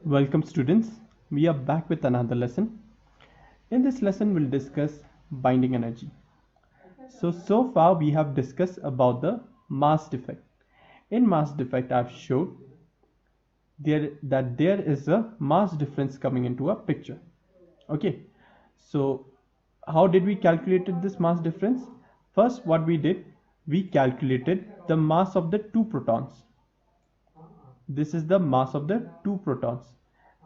Welcome students, we are back with another lesson. In this lesson we'll discuss binding energy. So far we have discussed about the mass defect. In mass defect I've showed there is a mass difference coming into a picture. Okay, so how did we calculated this mass difference? First what we did, we calculated the mass of the two protons. This is the mass of the two protons.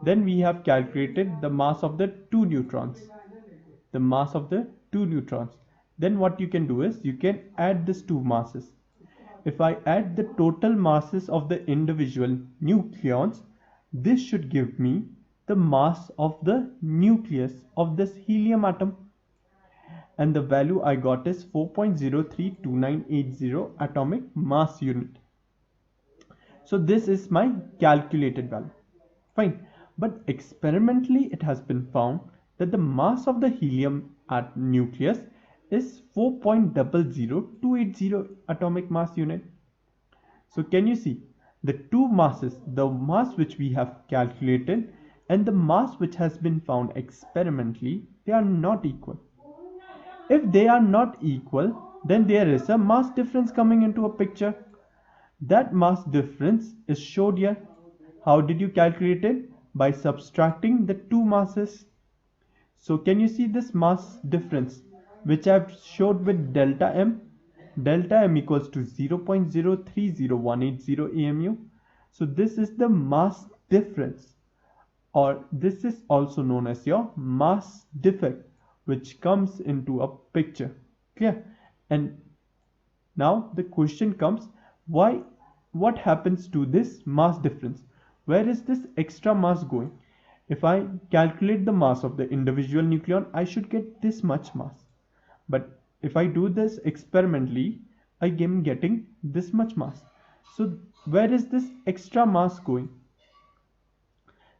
Then we have calculated the mass of the two neutrons. The mass of the two neutrons. Then what you can do is you can add these two masses. If I add the total masses of the individual nucleons, this should give me the mass of the nucleus of this helium atom. And the value I got is 4.032980 atomic mass unit. So this is my calculated value. Fine. But experimentally it has been found that the mass of the helium at nucleus is 4.00280 atomic mass unit. So can you see the two masses, the mass which we have calculated and the mass which has been found experimentally, they are not equal. If they are not equal, then there is a mass difference coming into a picture. That mass difference is showed here. How did you calculate it? By subtracting the two masses. So can you see this mass difference which I have showed with delta M? Delta M equals to 0.030180 AMU. So this is the mass difference, or this is also known as your mass defect, which comes into a picture. Clear? And now the question comes, what happens to this mass difference? Where is this extra mass going? If I calculate the mass of the individual nucleon, I should get this much mass. But if I do this experimentally, I am getting this much mass. So where is this extra mass going?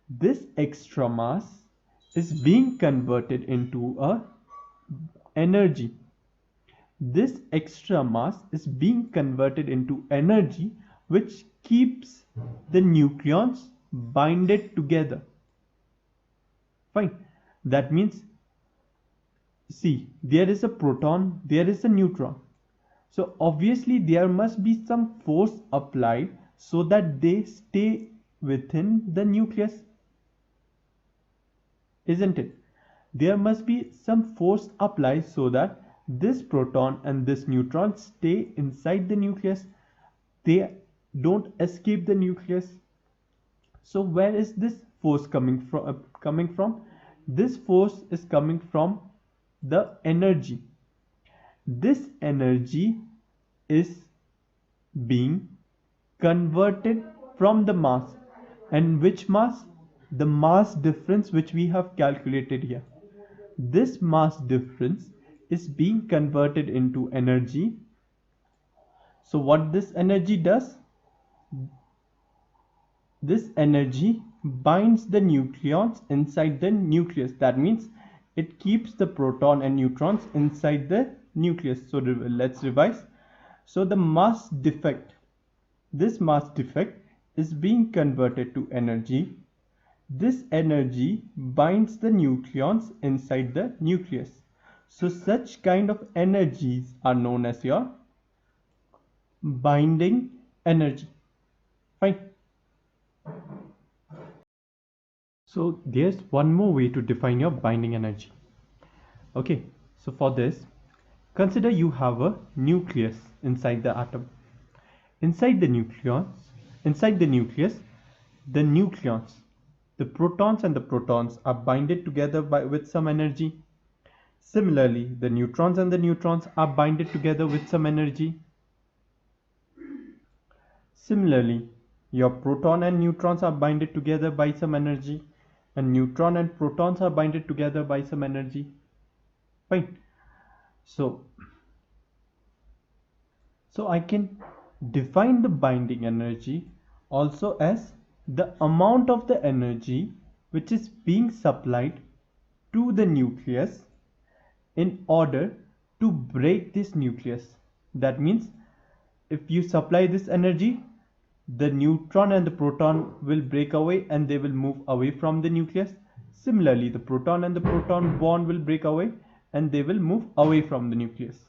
This extra mass is being converted into a energy. This extra mass is being converted into energy, which keeps the nucleons binded together. Fine. That means, see, there is a proton, there is a neutron. So obviously there must be some force applied so that they stay within the nucleus. Isn't it? There must be some force applied so that this proton and this neutron stay inside the nucleus. They don't escape the nucleus. So where is this force coming from? This force is coming from the energy. This energy is being converted from the mass. And which mass? The mass difference which we have calculated here. This mass difference is being converted into energy. So what this energy does? This energy binds the nucleons inside the nucleus. That means it keeps the proton and neutrons inside the nucleus. So let's revise. So the mass defect, this mass defect is being converted to energy. This energy binds the nucleons inside the nucleus. So such kind of energies are known as your binding energy. Fine. So there's one more way to define your binding energy. Okay, so for this, consider you have a nucleus inside the atom. Inside the nucleus, the nucleons, the protons and the protons are binded together with some energy. Similarly, the neutrons and the neutrons are binded together with some energy. Similarly, your proton and neutrons are binded together by some energy, and neutron and protons are binded together by some energy. Fine. So I can define the binding energy also as the amount of the energy which is being supplied to the nucleus in order to break this nucleus. That means if you supply this energy, the neutron and the proton will break away and they will move away from the nucleus. Similarly, the proton and the proton bond will break away and they will move away from the nucleus.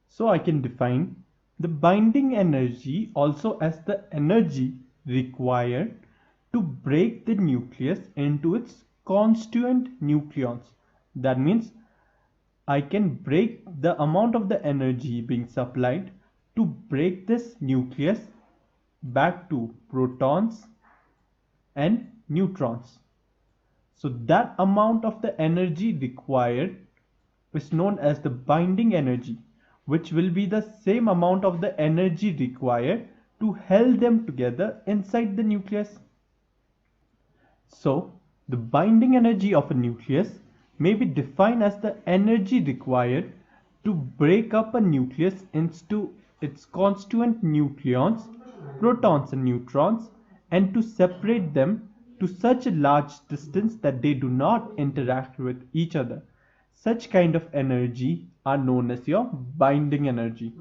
So I can define the binding energy also as the energy required to break the nucleus into its constituent nucleons. That means I can break the amount of the energy being supplied to break this nucleus back to protons and neutrons. So that amount of the energy required is known as the binding energy, which will be the same amount of the energy required to hold them together inside the nucleus. So the binding energy of a nucleus may be defined as the energy required to break up a nucleus into its constituent nucleons, protons and neutrons, and to separate them to such a large distance that they do not interact with each other. Such kind of energy are known as your binding energy.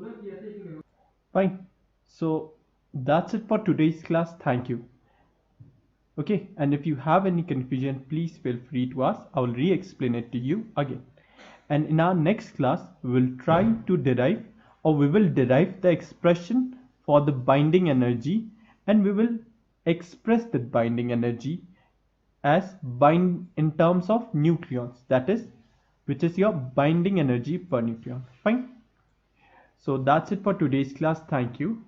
Fine. So that's it for today's class. Thank you. Okay, and if you have any confusion, please feel free to ask. I will re-explain it to you again. And in our next class, we will try to derive, or we will derive the expression for the binding energy, and we will express the binding energy as bind in terms of nucleons, that is, which is your binding energy per nucleon. Fine. So that's it for today's class. Thank you.